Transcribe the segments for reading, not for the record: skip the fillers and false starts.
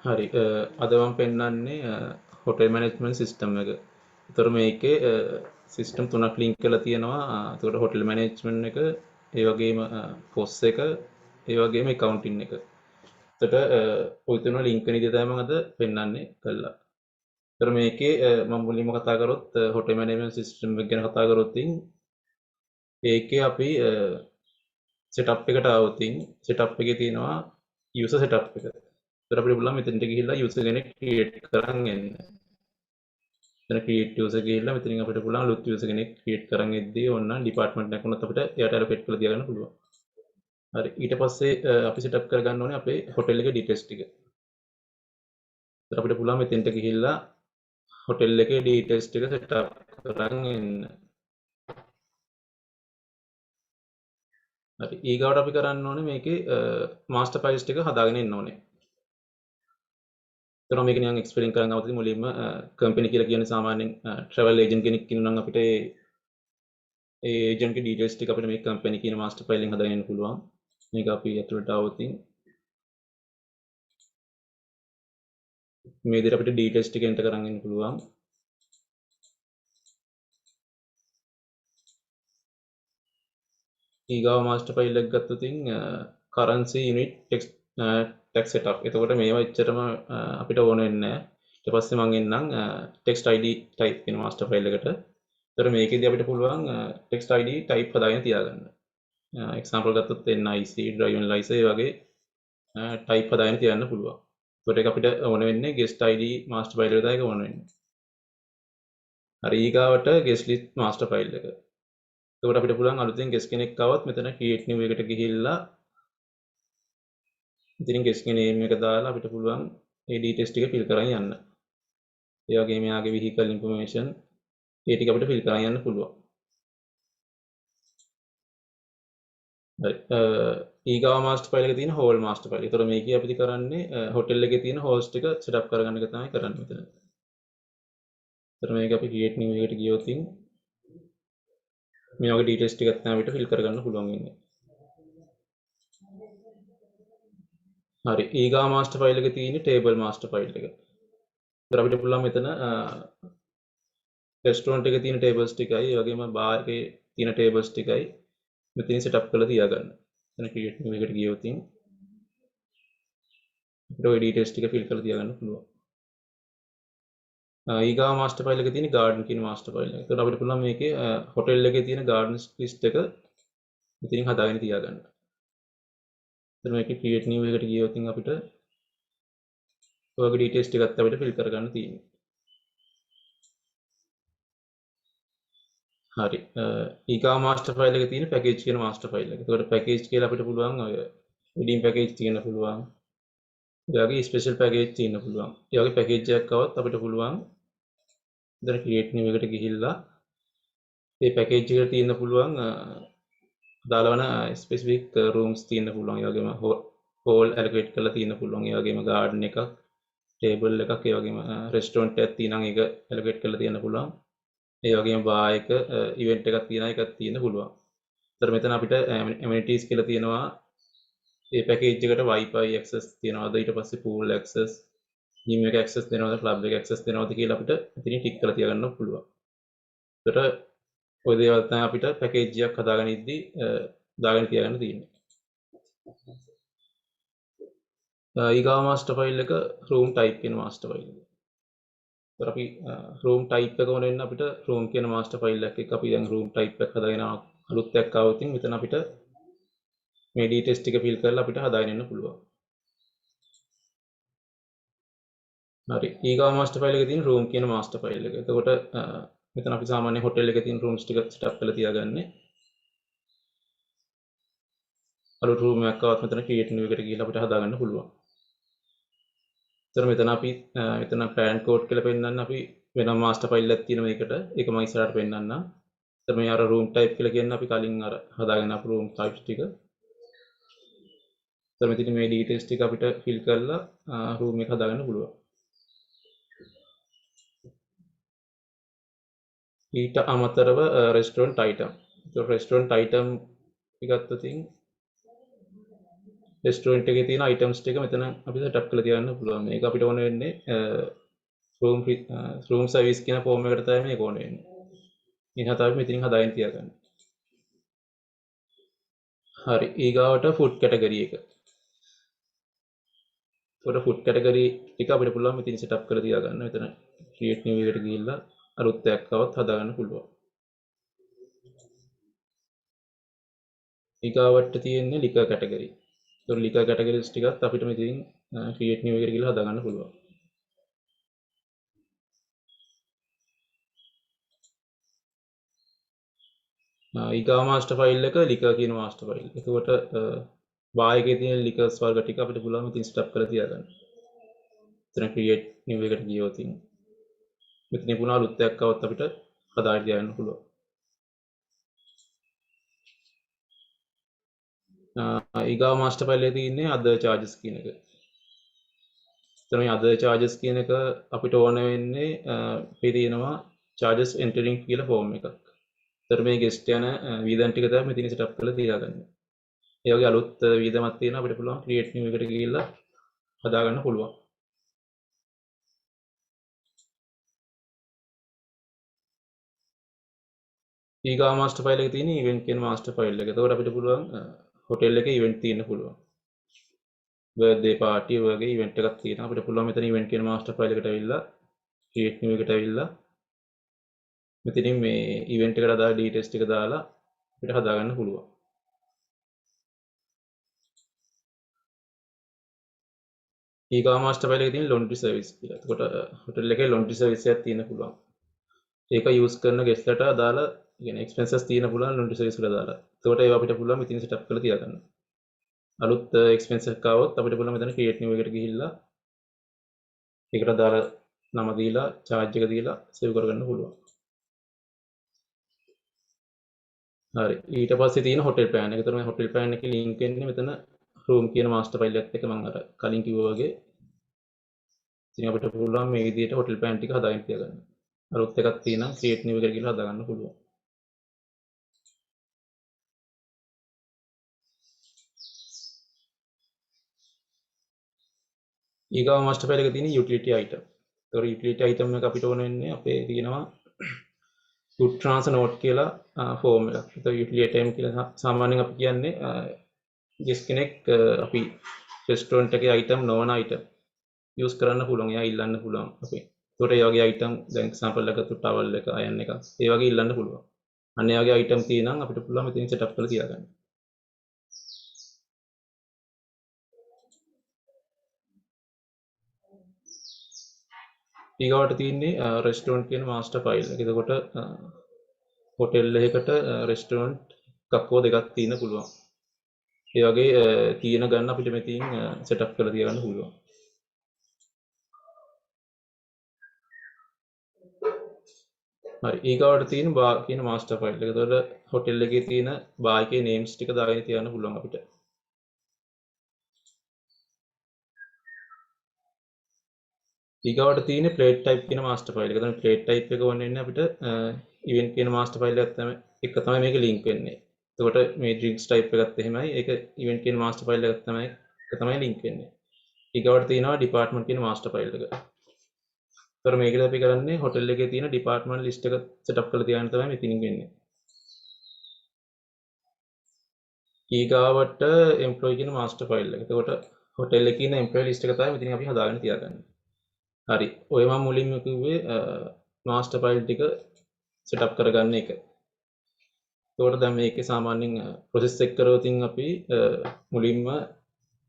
හරි අද මම පෙන්නන්නේ හොටෙල් මැනේජ්මන්ට් සිස්ටම් එක. ඒතර මේකේ සිස්ටම් තුනක් ලින්ක් කරලා තියෙනවා. ඒතකොට හොටෙල් මැනේජ්මන්ට් එක, ඒ වගේම පොස් එක, ඒ වගේම accounting එක. එතකොට ඔය තුන ලින්ක් වෙන විදිහ තමයි මම අද පෙන්නන්නේ කළා. ඒතර මේකේ මම මුලින්ම කතා කරොත් හොටෙල් මැනේජ්මන්ට් සිස්ටම් එක ගැන කතා කරොත් ඒකේ අපි setup එකට ආවොත් setup එකේ තියෙනවා user setup එක. ඒතර අපිට පුළුවන් මෙතනට ගිහිල්ලා user කෙනෙක් create කරන් එන්න. එතන create user ගිහිල්ලා මෙතනින් අපිට පුළුවන් අලුත් user කෙනෙක් create කරන් එද්දී ඕන නම් department එකක් වුණත් අපිට එයාට allocate කරලා තියාගන්න පුළුවන්. හරි ඊට පස්සේ අපි setup කරගන්න ඕනේ අපේ hotel එකේ details ටික. ඒතර අපිට පුළුවන් මෙතෙන්ට ගිහිල්ලා hotel එකේ details ටික setup කරන් එන්න. හරි ඊගාවට අපි කරන්න ඕනේ මේකේ master files ටික හදාගෙන එන්න ඕනේ. ඒතර මේක නිකන් එක්ස්ප්ලেইন කරන්න අවුත් මුලින්ම කම්පැනි කියලා කියන්නේ සාමාන්‍යයෙන් travel agent කෙනෙක් ඉන්නවා නම් අපිට ඒ ඒජන්ට් ගේ details ටික අපිට මේ කම්පැනි කියන master file එකෙන් හදාගෙන එන්න පුළුවන්. මේක අපි ඇතුළට આવොත් මේ විදිහට අපිට details ටික enter කරන් එන්න පුළුවන්. ඊගාව master file එක ගත්තොත් currency unit text tax setup. එතකොට මේවා එච්චරම අපිට ඕන වෙන්නේ නැහැ. ඊට පස්සේ මම එන්නම් text id type කියන master file එකට. ඒතර මේකෙදී අපිට පුළුවන් text id type හදාගෙන තියාගන්න. example ගත්තොත් NIC driving license ඒ වගේ type හදාගෙන තියන්න පුළුවන්. ඒකට ඒක අපිට ඕන වෙන්නේ guest id master file එකට ඒක ඕන වෙන්නේ. හරි ඊගාවට guest list master file එක. එතකොට අපිට පුළුවන් අලුතෙන් guest කෙනෙක් આવත් මෙතන create new එකට ගිහිල්ලා ඉතින් guest ගේ name එක දාලා අපිට පුළුවන් ඒ details ටික fill කරන් යන්න. ඒ වගේම යාගේ vehicle information ඒ ටික අපිට fill කරන් යන්න පුළුවන්. හරි ඊගාව master file එකේ තියෙන whole master file. ඒතකොට මේකේ අපිට කරන්නේ hotel එකේ තියෙන host ටික setup කරගන්න එක තමයි කරන්නේ මෙතන. ඒතර මේක අපි create new එකට ගියොත් මේ වගේ details ටිකක් තමයි අපිට fill කරගන්න පුළුවන් ඉන්නේ. හරි ඊගා master file එකේ තියෙන table master file එක. ඒතර අපිට පුළුවන් මෙතන restaurant එකේ තියෙන tables ටිකයි ඒ වගේම bar එකේ තියෙන tables ටිකයි මෙතනින් setup කරලා තියාගන්න. එතන create new එකට ගියොත් අපිට ওই details ටික fill කරලා තියාගන්න පුළුවන්. ඊගා master file එකේ තියෙන garden කියන master file එක. ඒතර අපිට පුළුවන් මේකේ hotel එකේ තියෙන garden list එක මෙතනින් හදාගෙන තියාගන්න. එතන මේකේ create new එකට ගියොත් අපිට ඔයගේ details ටිකත් අපිට fill කරගන්න තියෙනවා. හරි ඊගා master file එකේ තියෙන package කියන master file එක. ඒකට package කියලා අපිට පුළුවන් ඔය wedding package තියෙන්න පුළුවන්. ඒ වගේ special package තියෙන්න පුළුවන්. ඒ වගේ package එකක් આવත් අපිට පුළුවන් ඉතින් create new එකට ගිහිල්ලා මේ package එකට තියෙන්න පුළුවන් දාලා වන specific rooms තියෙන්න පුළුවන්. ඒ වගේම hall allocate කරලා තියෙන්න පුළුවන්. ඒ වගේම garden එකක්, table එකක්, ඒ වගේම restaurant එකක් තියෙනවා ඒක allocate කරලා තියෙන්න පුළුවන්. ඒ වගේම bar එක event එකක් තියෙනවා ඒකත් තියෙන්න පුළුවන්. ඒතර මෙතන අපිට amenities කියලා තියෙනවා. ඒ package එකට wifi access තියෙනවාද, ඊට පස්සේ pool access, gym එක access දෙනවද, club එක access දෙනවද කියලා අපිට ඉතින් ටික් කරලා තියාගන්න පුළුවන්. ඒතර ඔය දේවල් තමයි අපිට package එකක් හදාගෙන ඉද්දි දාගෙන තියාගන්න තියෙන්නේ. ඊගාව master file එක room type කියන master file එක. ඒතර අපි room type එක ඕන වෙන අපිට room කියන master file එකක් අපි දැන් room type එක හදාගෙන අලුත් එකක් ආවොත් මෙතන අපිට මේ details ටික fill කරලා අපිට හදාගෙන යන්න පුළුවන්. හරි ඊගාව master file එකේ තියෙන room කියන master file එක. එතකොට මෙතන අපි සාමාන්‍ය hotel එකේ තියෙන rooms ටික setup කරලා තියාගන්නේ. අලුත් room එකක් ආවත් මෙතන create new එකට ගිහලා අපිට හදාගන්න පුළුවන්. එතන මෙතන අපි මෙතන plan code කියලා පෙන්නන්න අපි වෙනම master file එකක් තියෙනවා මේකට. ඒක මම ඉස්සරහට පෙන්නන්නම්. එතන මේ අර room type කියලා කියන්නේ අපි කලින් අර හදාගෙන ආපු room types ටික. එතන මෙතන මේ details ටික අපිට fill කරලා room එක හදාගන්න පුළුවන්. ඊට අමතරව restaurant item. So restaurant item ගත්තොත් රෙස්ටුරන්ට් එකේ තියෙන අයිටම්ස් ටික මෙතන අපිට ටැප් කරලා තියන්න පුළුවන්. මේක අපිට ඕන වෙන්නේ රූම් සර්විස් කියන ෆෝම් එකට තමයි මේක ඕන වෙන්නේ. ඉතින් තමයි මෙතනින් හදාගෙන තියාගන්න. හරි. ඊගාවට ෆුඩ් කැටගරි එක. ඒකට ෆුඩ් කැටගරි ටික අපිට පුළුවන් මෙතන සෙටප් කරලා තියාගන්න. මෙතන ක්‍රියේට් නිව් එකට ගිහිල්ලා අලුත් එකක් આવත් හදාගන්න පුළුවන්. ඊගාවට තියෙන්නේ ලිකර් කැටගරි. ඒතකොට ලිකර් කැටගරිස් ටිකත් අපිට මෙතනින් ක්‍රියේට් නිව් එකට ගිහිල්ලා හදාගන්න පුළුවන්. ඊගා මාස්ටර් ෆයිල් එක ලිකර් කියන මාස්ටර් ෆයිල්. එතකොට බාර් එකේ තියෙන ලිකර්ස් වර්ග ටික අපිට පුළුවන් මෙතන සෙටප් කරලා තියාගන්න. එතන ක්‍රියේට් නිව් එකට ගියොත් මෙතන පුණා අලුත් එකක් આવත් අපිට හදාගෙන තියාගන්න පුළුවන්. ඊගා මාස්ටර් ෆයිල් එකේ තියෙන්නේ අදර් charges කියන එක. එතන මේ අදර් charges කියන එක අපිට ඕන වෙන්නේ මේ තියෙනවා charges entering කියලා ෆෝම් එකක්. එතන මේ ගෙස්ට් යන වීදම් ටික තමයි මෙතන සෙටප් කරලා තියාගන්න. ඒ වගේ අලුත් වීදමක් තියෙනවා අපිට පුළුවන් ක්‍රියේට් නිව් එකට ගිහිල්ලා හදාගන්න පුළුවන්. ඊගා මාස්ටර් ෆයිල් එකේ තියෙන ඉවෙන්ට් කියන මාස්ටර් ෆයිල් එක. එතකොට අපිට පුළුවන් හොටෙල් එකේ ඉවෙන්ට් තියෙන්න පුළුවන්. බර්ත්ඩේ පාටි වගේ ඉවෙන්ට් එකක් තියෙනවා. අපිට පුළුවන් මෙතන ඉවෙන්ට් කියන මාස්ටර් ෆයිල් එකට ඇවිල්ලා ක්‍රියේට් නිව් එකට ඇවිල්ලා මෙතනින් මේ ඉවෙන්ට් එකට අදාළ ඩීටේල්ස් ටික දාලා අපිට හදාගන්න පුළුවන්. ඊගා මාස්ටර් ෆයිල් එකේ තියෙන ලොන්ඩ්‍රි සර්විස් කියලා. එතකොට හොටෙල් එකේ ලොන්ඩ්‍රි සර්විස් එකක් තියෙන්න පුළුවන්. ඒක යූස් කරන ගෙස්ට්ලට අදාළ කියන්නේ එක්ස්පෙන්සස් තියෙන්න පුළුවන් ලොන්ඩ්‍රි සර්විස් වල දාලා. එතකොට ඒවා අපිට පුළුවන් මෙතන සෙටප් කරලා තියාගන්න. අලුත් එක්ස්පෙන්සස් එකක් ආවොත් අපිට පුළුවන් මෙතන ක්‍රියේට් නිව් එකට ගිහිල්ලා ඒකට අදාළ නම දීලා charge එක දීලා සේව් කරගන්න පුළුවන්. හරි. ඊට පස්සේ තියෙන හොටෙල් ප්ලෑන් එක. ඒතර මේ හොටෙල් ප්ලෑන් එකේ ලින්ක් වෙන්නේ මෙතන රූම් කියන මාස්ටර් ෆයිල් එකත් එක්ක මම අර කලින් කිව්වා වගේ. ඉතින් අපිට පුළුවන් මේ විදිහට හොටෙල් ප්ලෑන් ටික හදාගෙන තියාගන්න. අලුත් එකක් තියෙනම් ක්‍රියේට් නිව් එකට ගිහලා හදාගන්න පුළුවන්. ඊගාව මාස්ටර් ෆයිල් එකේ තියෙන යුටිලිටි අයිටම්. ඒතර යුටිලිටි අයිටම් එක අපිට ඕන වෙන්නේ අපේ තියෙනවා good trans note කියලා ෆෝම් එකක්. ඒතර යුටිලිටි අයිටම් කියලා සාමාන්‍යයෙන් අපි කියන්නේ ගෙස් කෙනෙක් අපි රෙස්ටොරන්ට් එකේ අයිටම් නොවන අයිටම් යූස් කරන්න පුළුවන්. එයා ඉල්ලන්න පුළුවන් අපි. ඒකට ඒ වගේ අයිටම් දැන් එක්සැම්පල් එකකට ටවල් එක අයන් එක ඒ වගේ ඉල්ලන්න පුළුවන්. අන්න ඒ වගේ අයිටම් තියෙනම් අපිට පුළුවන් මෙතනින් සෙටප් කරලා තියාගන්න. ඊගාවට තියෙන්නේ රෙස්ටොරන්ට් කියන මාස්ටර් ෆයිල් එක. එතකොට හොටෙල් එකකට රෙස්ටොරන්ට් එකක් හෝ දෙකක් තියෙන්න පුළුවන්. ඒ වගේ තියෙන ගන්න අපිට මෙතනින් සෙටප් කරලා තියාගන්න පුළුවන්. හරි. ඊගාවට තියෙන බා කියන මාස්ටර් ෆයිල් එක. එතකොට හොටෙල් එකේ තියෙන බා එකේ නේම්ස් ටික දාගෙන තියන්න පුළුවන් අපිට. ඊගාවට තියෙන ප්ලේට් ටයිප් කියන මාස්ටර් ෆයිල් එක. එතන ප්ලේට් ටයිප් එක වන්නේ වෙන්නේ අපිට ඉවෙන්ට් කියන මාස්ටර් ෆයිල් එකත් තමයි මේක ලින්ක් වෙන්නේ. එතකොට මේ ඩ්‍රින්ක්ස් ටයිප් එකත් එහෙමයි. ඒක ඉවෙන්ට් කියන මාස්ටර් ෆයිල් එකත් තමයි ලින්ක් වෙන්නේ. ඊගාවට තියෙනවා ඩිපාර්ට්මන්ට් කියන මාස්ටර් ෆයිල් එක. එතකොට මේකද අපි කරන්නේ හොටෙල් එකේ තියෙන ඩිපාර්ට්මන්ට් ලිස්ට් එක සෙටප් කරලා තියාගෙන තමයි මෙතනින් වෙන්නේ. ඊගාවට එම්ප්ලොයි කියන මාස්ටර් ෆයිල් එක. එතකොට හොටෙල් එකේ ඉන්න එම්ප්ලොයි ලිස්ට් එක තමයි මෙතනින් අපි හදාගෙන තියාගන්නේ. හරි. ඔය මම මුලින්ම කිව්වේ මාස්ටර් ෆයිල් ටික සෙටප් කරගන්න එක. එතකොට දැන් මේකේ සාමාන්‍යයෙන් ප්‍රොසෙස් එක කරවතින් අපි මුලින්ම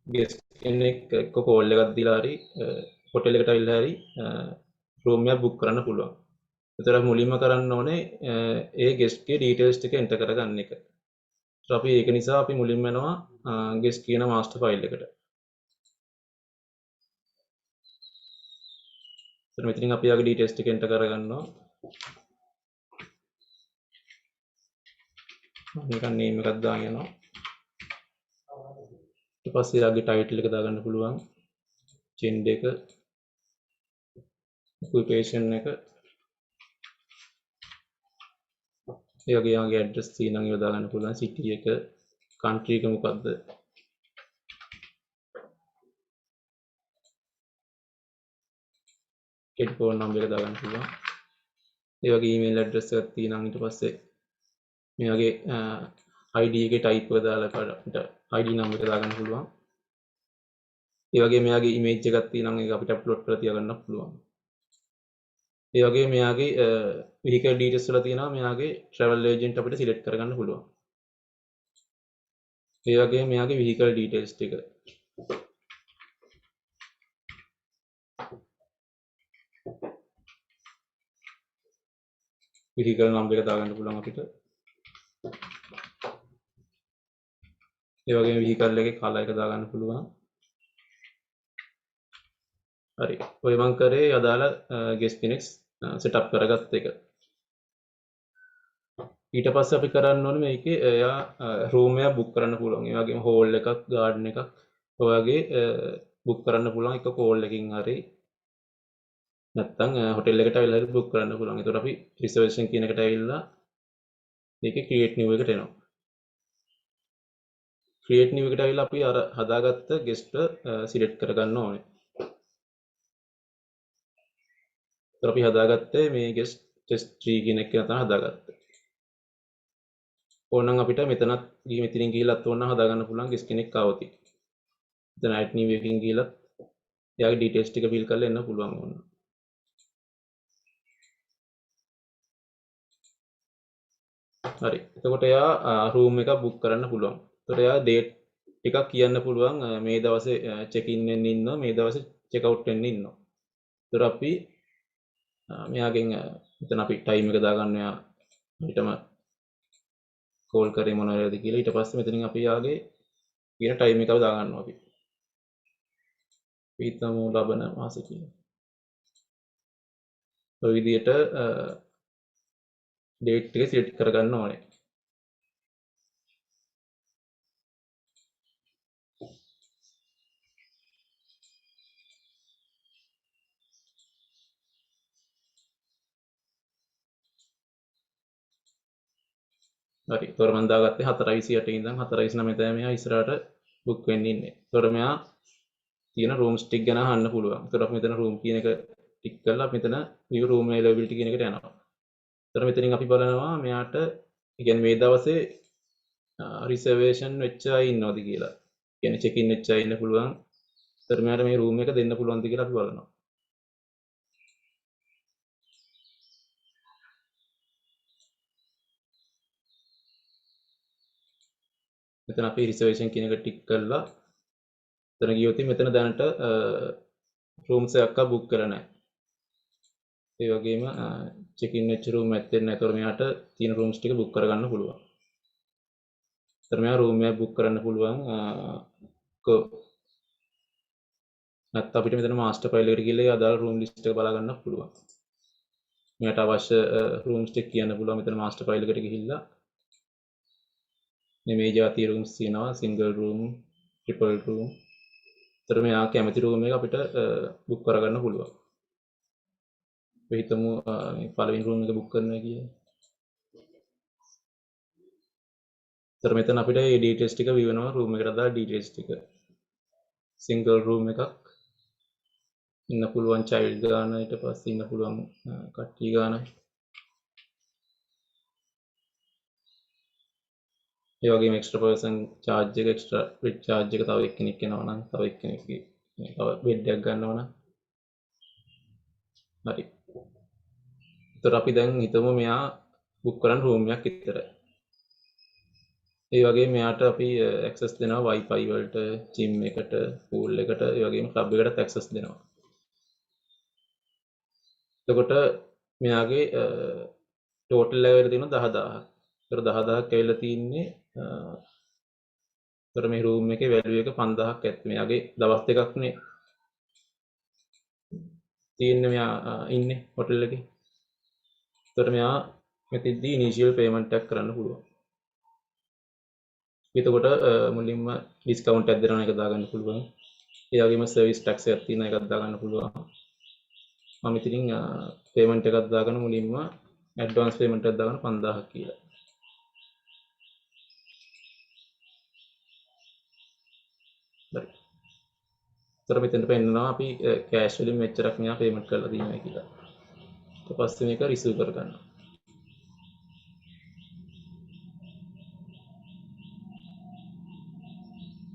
ගෙස්ට් කෙනෙක් එක්ක කෝල් එකක් දීලා හරි හොටෙල් එකට ඇවිල්ලා හරි රූම් එකක් බුක් කරන්න පුළුවන්. ඒතර මුලින්ම කරන්න ඕනේ ඒ ගෙස්ට්ගේ ඩීටේල්ස් ටික එන්ටර් කරගන්න එක. අපි ඒක නිසා අපි මුලින්ම යනවා ගෙස්ට් කියන මාස්ටර් ෆයිල් එකට. එතන මෙතනින් අපි යාගේ ඩීටේල්ස් ටික එන්ටර් කරගන්නවා. මම නිකන් නේම් එකක් දාගෙන යනවා. ඊට පස්සේ යාගේ ටයිටල් එක දාගන්න පුළුවන්. ජෙන්ඩර් එක, ඔකියුපේෂන් එක, ඒ වගේ යාගේ ඇඩ්‍රස් තියෙනවා ඒවා දාගන්න පුළුවන්. සිටි එක, කන්ට්‍රි එක මොකද්ද? ටෙලිෆෝන් නම්බර් එක දාගන්න පුළුවන්. ඒ වගේ ඊමේල් ඇඩ්‍රස් එකක් තියෙනවා. ඊට පස්සේ මේ වගේ ID එකේ ටයිප් එක දාලා අපිට ID නම්බර එක දාගන්න පුළුවන්. ඒ වගේ මෙයාගේ ඉමේජ් එකක් තියෙනවා. ඒක අපිට අප්ලෝඩ් කරලා තියාගන්න පුළුවන්. ඒ වගේ මෙයාගේ vehicle details වල තියෙනවා. මෙයාගේ travel agent අපිට select කරගන්න පුළුවන්. ඒ වගේ මෙයාගේ vehicle details ටික vehicle number එක දාගන්න පුළුවන් අපිට. ඒ වගේම vehicle එකේ color එක දාගන්න පුළුවන්. හරි. ඔය මං කරේ අදාළ guest කෙනෙක් setup කරගත්ත එක. ඊට පස්සේ අපි කරන්න ඕනේ මේකේ එයා room එක book කරන්න පුළුවන්. ඒ වගේම hall එකක්, garden එකක් ඔය වගේ book කරන්න පුළුවන් එක call එකකින් හරි නැත්නම් hotel එකට ඇවිල්ලා හරි book කරන්න පුළුවන්. ඒතකොට අපි reservation කියන එකට ඇවිල්ලා මේකේ create new එකට එනවා. create new එකට ඇවිල්ලා අපි අර හදාගත්ත guest select කරගන්න ඕනේ. ඒතර අපි හදාගත්තේ මේ guest test 3 කියන එක තමයි හදාගත්තේ. ඕනනම් අපිට මෙතනත් මෙතනින් ගිහිල්ලත් ඕනනම් හදාගන්න පුළුවන් guest කෙනෙක් ආවොත්. එතන add new එකකින් ගිහිල්ලත් එයාගේ details ටික fill කරලා එන්න පුළුවන් ඕන. හරි. එතකොට එයා room එක book කරන්න පුළුවන්. එතකොට එයා date ටිකක් කියන්න පුළුවන් මේ දවසේ check in වෙන්න ඉන්නවා මේ දවසේ check out වෙන්න ඉන්නවා. එතකොට අපි මෙයාගෙන් මෙතන අපි time එක දාගන්න එයා ඊටම කෝල් කරේ මොන වෙලාවද කියලා ඊට පස්සේ මෙතනින් අපි යාගේ කියන ටයිම් එකව දාගන්නවා අපි. පීතම ලබන මාස කියලා. ඔය විදිහට ඩේට් එක සිලෙක්ට් කරගන්න ඕනේ. හරි. ඒතොර මම දාගත්තේ 4:28 ඉඳන් 4:29 තමයි මෙයා ඉස්සරහට බුක් වෙන්න ඉන්නේ. ඒතොර මෙයා තියෙන rooms ටික ගැන අහන්න පුළුවන්. ඒතොර අපි මෙතන room කියන එක ටික් කරලා අපි මෙතන view room availability කියන එකට යනවා. ඒතොර මෙතනින් අපි බලනවා මෙයාට කියන්නේ මේ දවසේ රිසර්වේෂන් වෙච්ච අය ඉන්නවද කියලා. කියන්නේ check in වෙච්ච අය ඉන්න පුළුවන්. ඒතොර මෙයාට මේ room එක දෙන්න පුළුවන්ද කියලා අපි බලනවා. මෙතන අපි රිසර්වේෂන් කියන එක ටික් කරලා එතන ගියොත් මෙතන දැනට රූම්ස් එකක් බුක් කරලා නැහැ. ඒ වගේම චෙක් ඉන් වෙච්ච රූම් ඇත්තේ නැහැ. ඒතකොට මෙයාට තියෙන රූම්ස් ටික බුක් කරගන්න පුළුවන්. ඒතර මෙයා රූම් එකක් බුක් කරන්න පුළුවන්. නැත්නම් අපිට මෙතන මාස්ටර් ෆයිල් එකට ගිහලා අදාළ රූම් ලිස්ට් එක බලා ගන්න පුළුවන්. මෙයාට අවශ්‍ය රූම්ස් ටික කියන්න පුළුවන්. මෙතන මාස්ටර් ෆයිල් එකට ගිහිල්ලා මේ ජාතිය රූම්ස් තියෙනවා. Single room, triple room. ඒතර මෙයා කැමති රූම් එක අපිට බුක් කරගන්න පුළුවන්. අපි හිතමු මේ පළවෙනි රූම් එක බුක් කරනවා කියලා. ඒතර මෙතන අපිට මේ ඩීටේල්ස් ටික view වෙනවා රූම් එකට අදාළ ඩීටේල්ස් ටික. සිංගල් රූම් එකක් ඉන්න පුළුවන් චයිල්ඩ් ගාන ඊට පස්සේ ඉන්න පුළුවන් කට්ටිය ගාන. ඒ වගේම එක්ස්ට්‍රා පර්සන් charge එක එක්ස්ට්‍රා බෙඩ් charge එක තව එක්කෙනෙක් එනවා නම් තව එක්කෙනෙක්ගේ තව බෙඩ් එකක් ගන්නවා නම් හරි. ඒතර අපි දැන් හිතමු මෙයා බුක් කරන් රූම් එකක් විතරයි. ඒ වගේම මෙයාට අපි access දෙනවා wifi වලට, gym එකට, pool එකට, ඒ වගේම club එකටත් access දෙනවා. එතකොට මෙයාගේ total level තියෙනවා 10000ක්. ඒතර 10000ක් ඇවිල්ලා තින්නේ ඒතර මේ room එකේ value එක 5000ක් ඇත්ත. මෙයාගේ දවස් දෙකක්නේ තියෙන්නේ මෙයා ඉන්නේ hotel එකේ. ඒතර මෙයා මෙතෙන්දී initial payment එකක් කරන්න පුළුවන්. එතකොට මුලින්ම discount එකක් දෙනවා එක දාගන්න පුළුවන්. ඒ වගේම service tax එකක් තියෙන එකක් දාගන්න පුළුවන්. මම ඉතින් payment එකක් දාගෙන මුලින්ම advance payment එකක් දාගෙන 5000ක් කියලා. හරි. ඒතර මෙතෙන්ට පෙන්නනවා අපි කෑෂ් වලින් මෙච්චරක් මෙයා පේමන්ට් කරලා තියෙනවා කියලා. ඊට පස්සේ මේක රිසීව් කරගන්නවා.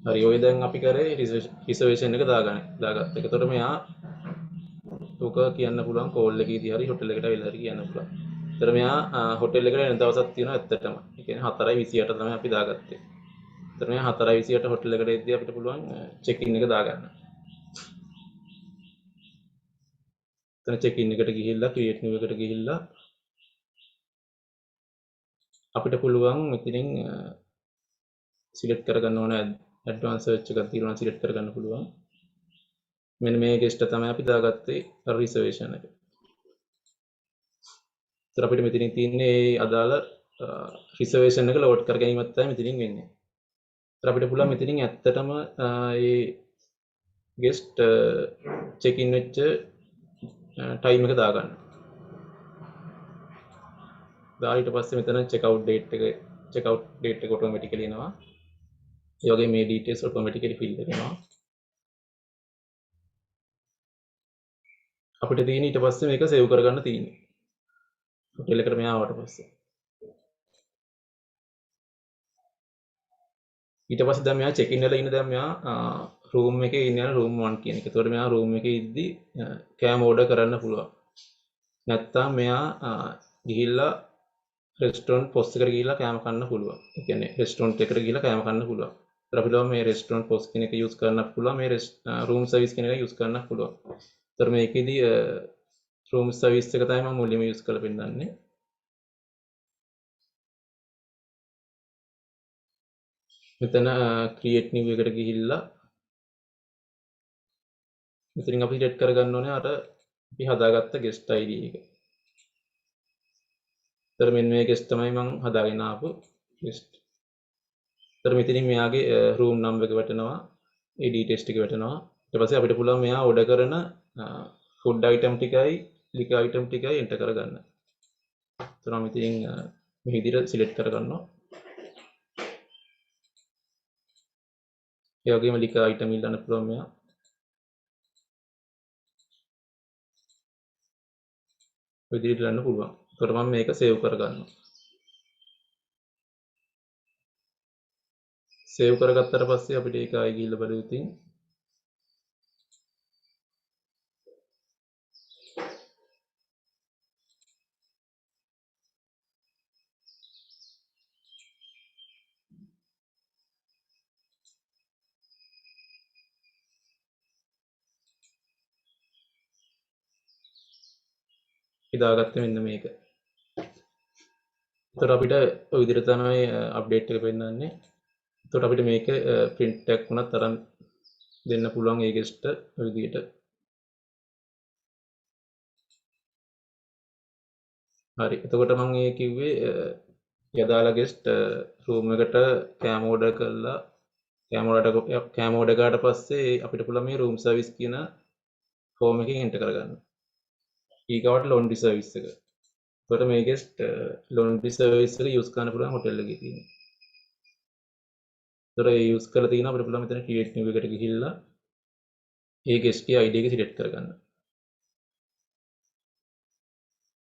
හරි ඔය දැන් අපි කරේ රිසර්වේෂන් එක දාගත්ත. ඒතකොට මෙයා ඔක කියන්න පුළුවන් කෝල් එකේදී හරි හොටෙල් එකට වෙලා හරි කියන්න පුළුවන්. ඒතර මෙයා හොටෙල් එකට එන දවසක් තියෙනවා ඇත්තටම. ඒ කියන්නේ 4:28 තමයි අපි දාගත්තේ. ඒතර මෙයා 4:28 හොටෙල් එකට එද්දී අපිට පුළුවන් චෙක් ඉන් එක දාගන්න. එතන චෙක් ඉන් එකට ගිහිල්ලා ක්‍රියේට් නිව් එකට ගිහිල්ලා අපිට පුළුවන් මෙතනින් සිලෙක්ට් කරගන්න ඕන ඇඩ්වාන්ස් සර්ච් එකක් තියෙනවා සිලෙක්ට් කරගන්න පුළුවන්. මෙන්න මේ ගෙස්ට තමයි අපි දාගත්තේ රිසර්වේෂන් එක. ඒතර අපිට මෙතනින් තියෙන්නේ අදාළ රිසර්වේෂන් එක ලෝඩ් කර ගැනීමක් තමයි මෙතනින් වෙන්නේ. ඒතර අපිට පුළුවන් මෙතනින් ඇත්තටම ඒ ගෙස්ට් චෙක් ඉන් වෙච්ච ටයිම් එක දාගන්න. දාලා ඊට පස්සේ මෙතන චෙක් අවුට් ඩේට් එක ඔටෝමැටිකලි එනවා. ඒ වගේ මේ ඩීටේල්ස් ඔටෝමැටිකලි ෆිල් වෙනවා. අපිට තියෙන ඊට පස්සේ මේක සේව් කරගන්න තියෙන්නේ. හොටෙල් එකට මෙයා ආවට පස්සේ. ඊට පස්සේ දැන් මෙයා චෙක් ඉන් වෙලා ඉන්න දැන් මෙයා රූම් එකේ ඉන්න යන රූම් 1 කියන එක. ඒතකොට මෙයා රූම් එකේ ඉද්දි කෑම ඕඩර් කරන්න පුළුවන්. නැත්තම් මෙයා ගිහිල්ලා රෙස්ටොරන්ට් පොස් එකට ගිහිල්ලා කෑම කන්න පුළුවන්. ඒ කියන්නේ රෙස්ටොරන්ට් එකට ගිහිල්ලා කෑම කන්න පුළුවන්. ඒතර අපිට මේ රෙස්ටොරන්ට් පොස් කියන එක යූස් කරන්න පුළුවන්. මේ රූම් සර්විස් කියන එක යූස් කරන්න පුළුවන්. ඒතර මේකෙදි රූම් සර්විස් එක තමයි මම මුලින්ම යූස් කරලා පෙන්නන්නේ. මෙතන ක්‍රියේට් නිව් එකට ගිහිල්ලා මෙතනින් අපි සිලෙක්ට් කරගන්න ඕනේ අර අපි හදාගත්ත ගෙස්ට් ID එක. ඒතර මෙන්න මේ ගෙස්ට් තමයි මම හදාගෙන ආපු ගෙස්ට්. ඒතර මෙතනින් මෙයාගේ රූම් නම්බර් එක වැටෙනවා, ඒ ඩීටේල්ස් ටික වැටෙනවා. ඊට පස්සේ අපිට පුළුවන් මෙයා ඕඩර් කරන ෆුඩ් අයිටම් ටිකයි, ලිකර් අයිටම් ටිකයි එන්ටර් කරගන්න. ඒතර මම ඉතින් මේ විදිහට සිලෙක්ට් කරගන්නවා. ඒ වගේම ලිකර් අයිටම් ඉල්ලන්න පුළුවන් මෙයා. ඔය විදිහට ඉල්ලන්න පුළුවන්. ඒතර මම මේක සේව් කරගන්නවා. සේව් කරගත්තට පස්සේ අපිට ඒක ආයෙ ගිහිල්ලා බලුවොත් ඉදාගත්තේ මෙන්න මේක. එතකොට අපිට ඔය විදිහට තමයි අප්ඩේට් එක පෙන්නන්නේ. එතකොට අපිට මේක print එකක් වුණත් අරන් දෙන්න පුළුවන් ඒ ගෙස්ට් ඔය විදිහට. හරි. එතකොට මම ඒ කිව්වේ යදාලා ගෙස්ට් රූම් එකට කෑම ඕඩර් කරලා කෑම ඕඩර් කරාට පස්සේ අපිට පුළුවන් මේ රූම් සර්විස් කියන ෆෝම් එකෙන් එන්ටර් කරගන්න. ඊගාවට ලොන්ඩ්‍රි සර්විස් එක. එතකොට මේ ගෙස්ට් ලොන්ඩ්‍රි සර්විස් එක යූස් කරන්න පුළුවන් හොටෙල් එකේ තියෙන. එතකොට ඒ යූස් කරලා තියෙනවා අපිට පුළුවන් මෙතන ක්‍රියේට් නිව් එකට ගිහිල්ලා ඒ ගෙස්ට්ගේ ID එක සිලෙක්ට් කරගන්න.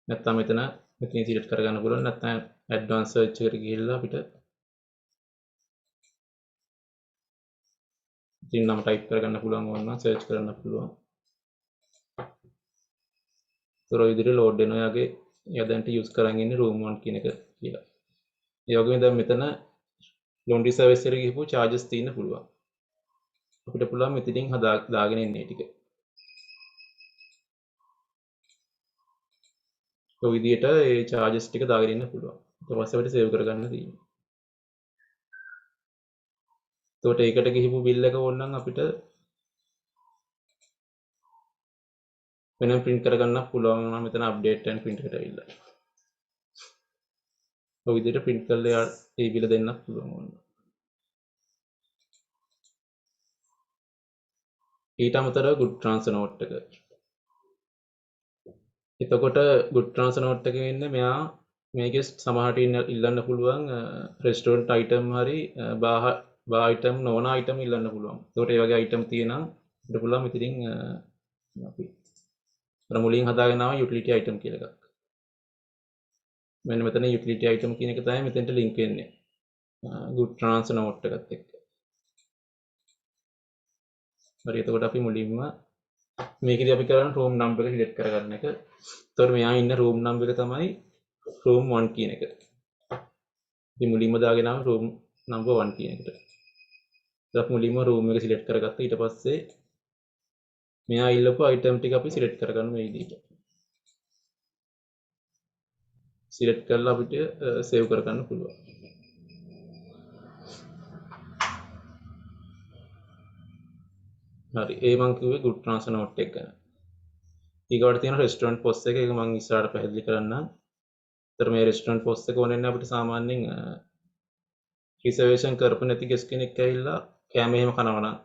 නැත්නම් මෙතන සිලෙක්ට් කරගන්න පුළුවන්. නැත්නම් ඇඩ්වාන්ස් සර්ච් එකට ගිහිල්ලා අපිට ඉතින් නම ටයිප් කරගන්න පුළුවන් ඕන නම් සර්ච් කරන්න පුළුවන්. ඒතර ඔය විදිහට ලෝඩ් වෙනවා යාගේ එයා දැන්ට යූස් කරන් ඉන්නේ room 1 කියන එක කියලා. ඒ වගේම දැන් මෙතන laundry service එකට ගිහපු charges තියෙන්න පුළුවන්. අපිට පුළුවන් මෙතනින් දාගෙන ඉන්නේ ටික. ඔය විදිහට ඒ charges ටික දාගෙන ඉන්න පුළුවන්. ඊට පස්සේ අපිට save කරගන්න තියෙනවා. එතකොට ඒකට ගිහපු bill එක ඕන නම් අපිට වෙනම print කරගන්න පුළුවන් නම් මෙතන update and print එකට ඇවිල්ලා. ඔය විදිහට print කරලා ඒ bill දෙන්නත් පුළුවන් ඕන. ඊට අමතරව good transfer note එක. එතකොට good transfer note එකේ ඉන්නේ මෙයා මේකේ සමහරට ඉල්ලන්න පුළුවන් restaurant item හරි bar item නොවන item ඉල්ලන්න පුළුවන්. එතකොට ඒ වගේ item තියෙනම් අපිට පුළුවන් මෙතනින් අපි අර මුලින් හදාගෙන ආව යුටිලිටි අයිටම් කියලා එකක්. මෙන්න මෙතන යුටිලිටි අයිටම් කියන එක තමයි මෙතෙන්ට ලින්ක් වෙන්නේ. good trans note එකත් එක්ක. හරි එතකොට අපි මුලින්ම මේකදී අපි කරන්නේ room number එක select කරගන්න එක. එතකොට මෙයා ඉන්න room number එක තමයි room 1 කියන එක. ඉතින් මුලින්ම දාගෙන ආව room number 1 කියන එකට. අපි මුලින්ම room එක select කරගත්තා. ඊට පස්සේ මෙයා ඉල්ලපු item ටික අපි select කරගන්න මේ විදිහට. select කරලා අපිට save කරගන්න පුළුවන්. හරි ඒ මං කිව්වේ good trans note එක ගැන. ඊගොඩ තියෙන restaurant post එක ඒක මං ඉස්සරහට පැහැදිලි කරන්නම්. ඒතර මේ restaurant post එක ඕනෙන්නේ අපිට සාමාන්‍යයෙන් reservation කරපු නැති guest කෙනෙක් ඇවිල්ලා කෑම එහෙම කනවා නම්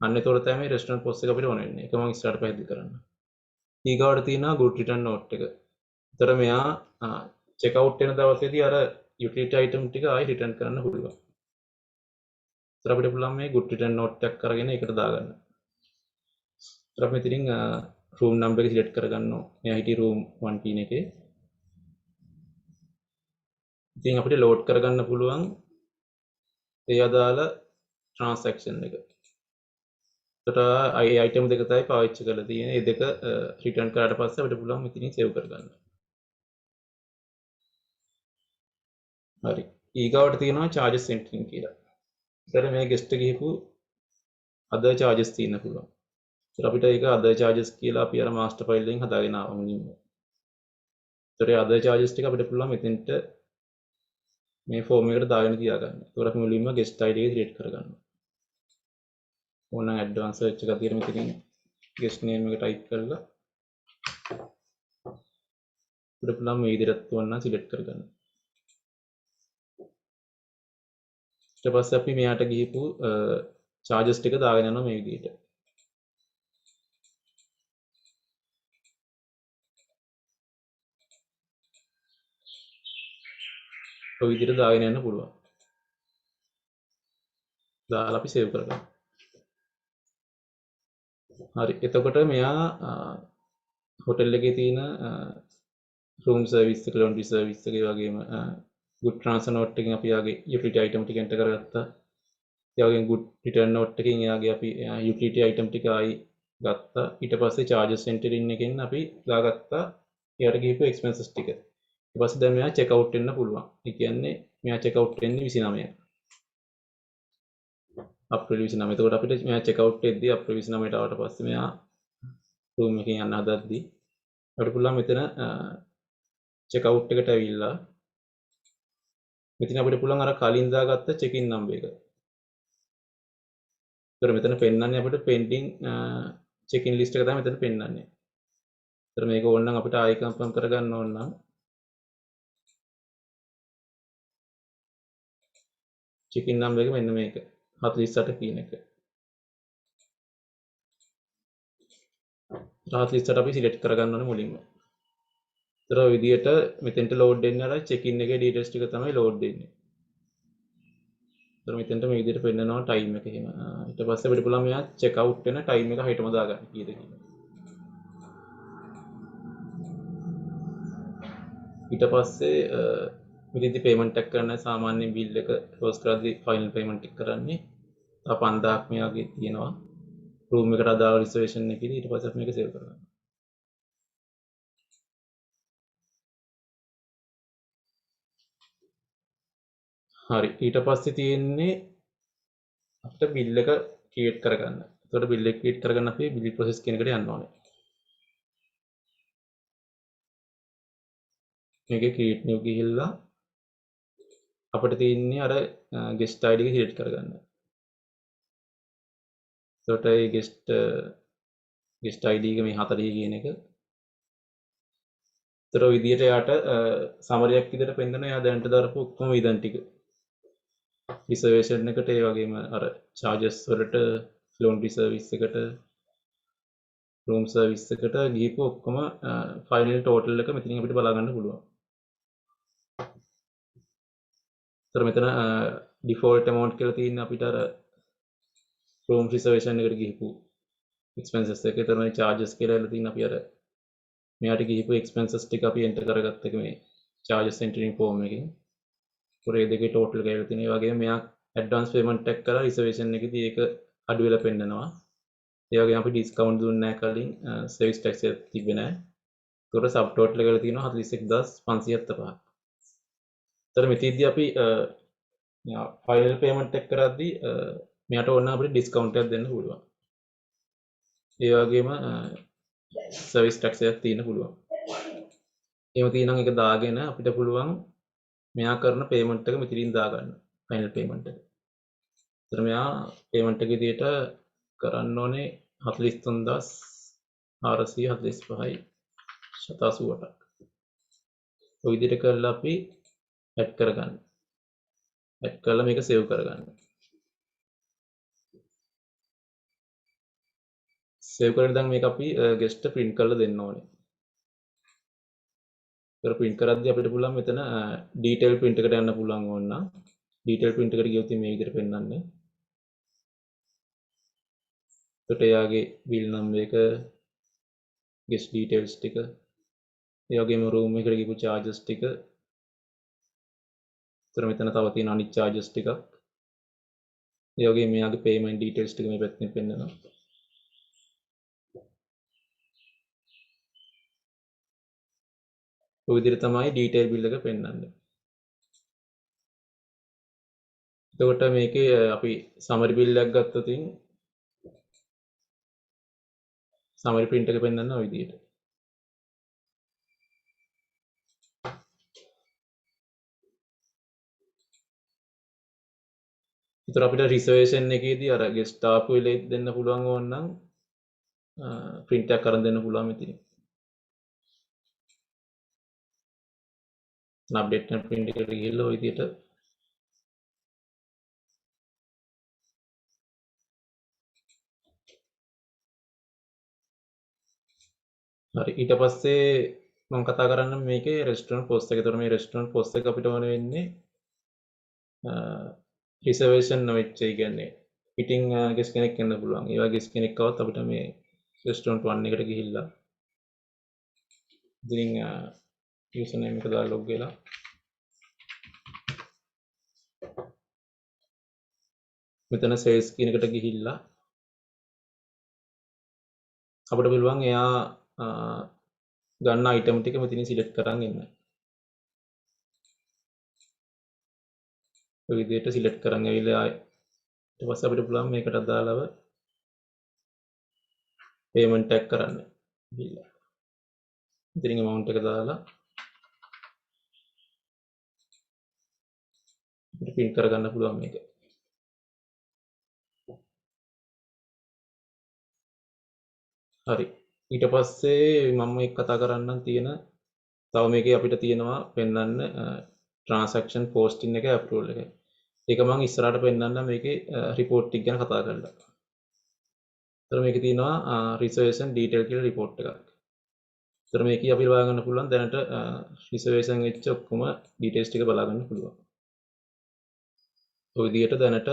අන්න ඒතකොට තමයි මේ restaurant post එක අපිට ඕන වෙන්නේ. ඒක මං ඉස්සරහට පැහැදිලි කරන්නම්. ඊගොඩ තියෙනවා good return note එක. ඒතර මෙයා check out වෙන දවසේදී අර utility item ටික ආයි return කරන්න පුළුවන්. ඒතර අපිට පුළුවන් මේ good return note එකක් අරගෙන ඒකට දාගන්න. ඒතර අපි ඉතින් room number එක select කරගන්නවා. මෙයා හිටියේ room 1 කියන එකේ. ඉතින් අපිට load කරගන්න පුළුවන් ඒ අදාළ transaction එක. ඒකට ඒ item දෙක තමයි පාවිච්චි කරලා තියෙන්නේ. මේ දෙක return කරාට පස්සේ අපිට පුළුවන් ඉතින් save කරගන්න. හරි. ඊගාවට තියෙනවා charges entering කියලා. ඒතර මේ guest ගිහපු other charges තියෙන්න පුළුවන්. ඒතර අපිට ඒක other charges කියලා අපි අර master file එකෙන් හදාගෙන ආවම මුලින්ම. ඒතර ඒ other charges ටික අපිට පුළුවන් මෙතෙන්ට මේ form එකට දාගෙන තියාගන්න. ඒතර අපි මුලින්ම guest ID එක create කරගන්නවා. ඕනනම් advanced search එකක් තියෙන මෙතනින් guest name එක type කරලා අපිට පුළුවන් මේ විදිහට ඕනනම් select කරගන්න. ඊට පස්සේ අපි මෙයාට ගිහපු charges ටික දාගෙන යනවා මේ විදිහට. ඔය විදිහට දාගෙන යන්න පුළුවන්. දාලා අපි save කරගන්න. හරි. එතකොට මෙයා හොටෙල් එකේ තියෙන room service එක, laundry service එක, ඒ වගේම good trans note එකෙන් අපි යාගේ utility item ටික enter කරගත්තා. ඒ වගේම good return note එකෙන් යාගේ අපි utility item ටික ආයි ගත්තා. ඊට පස්සේ charges entering එකෙන් අපි දාගත්තා එයාට ගිහපු expenses ටික. ඊට පස්සේ දැන් මෙයා check out වෙන්න පුළුවන්. ඒ කියන්නේ මෙයා check out වෙන්නේ 29. අප්‍රේල් 29. එතකොට අපිට මෙයා check out වෙද්දී අප්‍රේල් 29ට ආවට පස්සේ මෙයා room එකෙන් යන්න හදද්දී අපිට පුළුවන් මෙතන check out එකට ඇවිල්ලා මෙතන අපිට පුළුවන් අර කලින් දාගත්ත check in number එක. ඒතර මෙතන පෙන්නන්නේ අපිට pending check in list එක තමයි මෙතන පෙන්නන්නේ. ඒතර මේක ඕන නම් අපිට ආයි confirm කරගන්න ඕන නම් check in number එක මෙන්න මේක 48 කියන එක. 48 අපි select කරගන්න ඕනේ මුලින්ම. ඒතර ඔය විදිහට මෙතෙන්ට load වෙන්නේ අර check in එකේ details ටික තමයි load වෙන්නේ. ඒතර මෙතෙන්ට මේ විදිහට පෙන්නනවා time එක එහෙම. ඊට පස්සේ අපිට පුළුවන් මෙයා check out වෙන time එක හිටම දාගන්න කීයද කියලා. ඊට පස්සේ මෙතෙන්දි payment එක කරන්න සාමාන්‍ය bill එක close කරද්දී final payment එක කරන්නේ 5000ක් මෙයාගේ තියෙනවා. room එකට අදාළ reservation එකේදී ඊට පස්සේ අපි මේක save කරගන්නවා. හරි ඊට පස්සේ තියෙන්නේ අපිට bill එක create කරගන්න. එතකොට bill එක create කරගන්න අපි bill process කියන එකට යන්න ඕනේ. මේකේ create new ගිහිල්ලා අපිට තියෙන්නේ අර guest ID එක create කරගන්න. එතකොට ඒ guest ID එක මේ 40 කියන එක. ඒතර ඔය විදිහට යාට සමරියක් විදිහට පෙන්නන එයා දැනට දාපු ඔක්කොම විදන් ටික. reservation එකට ඒ වගේම අර charges වලට laundry service එකට room service එකට ගිහපු ඔක්කොම final total එක මෙතනින් අපිට බලා ගන්න පුළුවන්. ඒතර මෙතන default amount කියලා තියෙන අපිට අර room reservation එකට ගිහපු එක්ස්පෙන්සස් එක. ඒතර මේ charges කියලා එලා තියෙන අපි අර මෙයාට ගිහපු එක්ස්පෙන්සස් ටික අපි එන්ටර් කරගත්ත එක මේ charges entering form එකෙන්. ඒතර ඒ දෙකේ total කියලා තියෙන. ඒ වගේම මෙයා advance payment එක කරලා reservation එකේදී ඒක අඩු වෙලා පෙන්නනවා. ඒ වගේම අපි discount දුන්නේ නැහැ කලින් service tax එක තිබ්බේ නැහැ. ඒතර sub total එක කියලා තියෙනවා 41575. ඒතර මෙතෙන්දී අපි ෆයිනල් පේමන්ට් එක කරද්දී මෙයාට ඕන අපිට ඩිස්කවුන්ට් එකක් දෙන්න පුළුවන්. ඒ වගේම සර්විස් ටැක්ස් එකක් තියෙන්න පුළුවන්. එහෙම තියෙනම් ඒක දාගෙන අපිට පුළුවන් මෙයා කරන පේමන්ට් එක මෙතනින් දාගන්න. ෆයිනල් පේමන්ට් එක. ඒතර මෙයා පේමන්ට් එක විදියට කරන්න ඕනේ 43445යි 88ක්. ඔය විදියට කරලා අපි ඇඩ් කරගන්න. ඇඩ් කරලා මේක සේව් කරගන්න. සේව් කරලා දැන් මේක අපි ගෙස්ට් ප්‍රින්ට් කරලා දෙන්න ඕනේ. ඒක ප්‍රින්ට් කරද්දී අපිට පුළුවන් මෙතන ඩීටේල් ප්‍රින්ට් එකට යන්න පුළුවන් ඕන නම් ඩීටේල් ප්‍රින්ට් එකට ගියොත් මේ විදිහට පෙන්වන්නේ. එතකොට එයාගේ බිල් නම්බර් එක, ගෙස්ට් ඩීටේල්ස් ටික, ඒ වගේම රූම් එකට ගිහපු charges ටික. එතකොට මෙතන තව තියෙන අනිත් charges ටිකක්. ඒ වගේම මෙයාගේ payment details ටික මේ පැත්තෙන් පෙන්නනවා. ඔය විදිහට තමයි ඩීටේල් බිල් එක පෙන්වන්නේ. එතකොට මේකේ අපි සමරි බිල් එකක් ගත්තොත් සමරි print එක පෙන්වන්න ඔය විදිහට. ඒතර අපිට රිසර්වේෂන් එකේදී අර ගෙස්ට් ආපු වෙලේ දෙන්න පුළුවන් ඕන නම් print එකක් අරන් දෙන්න පුළුවන් මෙතන. අප්ඩේට් කරන print එකට ගිහිල්ලා ඔය විදිහට හරි. ඊට පස්සේ මම කතා කරන්න මේකේ රෙස්ටොරන්ට් පොස්ට් එක. ඒතර මේ රෙස්ටොරන්ට් පොස්ට් එක අපිට ඕන වෙන්නේ රිසර්වේෂන් නොවෙච්ච, ඒ කියන්නේ පිටින් ගෙස් කෙනෙක් එන්න පුළුවන්. ඒ වගේ ගෙස් කෙනෙක් આવත් අපිට මේ රෙස්ටොරන්ට් 1 එකට ගිහිල්ලා ඉතින් යූසර් නේම් එක දාලා ලොග් වෙලා මෙතන සේල්ස් කියන එකට ගිහිල්ලා අපිට පුළුවන් එයා ගන්න අයිටම් ටික මෙතනින් සිලෙක්ට් කරන් ඉන්න. ඔය විදිහට සිලෙක්ට් කරන් ඇවිල්ලා ඊට පස්සේ අපිට පුළුවන් මේකට අදාළව පේමන්ට් එක කරන්න. ගිහිල්ලා ඉතින් amount එක දාලා අපිට print කරගන්න පුළුවන් මේක. හරි. ඊට පස්සේ මම එක කතා කරන්නම් තියෙන තව මේකේ අපිට තියෙනවා පෙන්වන්න transaction posting එක approval එක. ඒක මම ඉස්සරහට පෙන්වන්නම් මේකේ report ටික ගැන කතා කරලා. ඒතර මේකේ තියෙනවා reservation detail කියලා report එකක්. ඒතර මේකේ අපි බලා ගන්න පුළුවන් දැනට reservation වෙච්ච ඔක්කොම details ටික බලා ගන්න පුළුවන්. ඔය විදිහට දැනට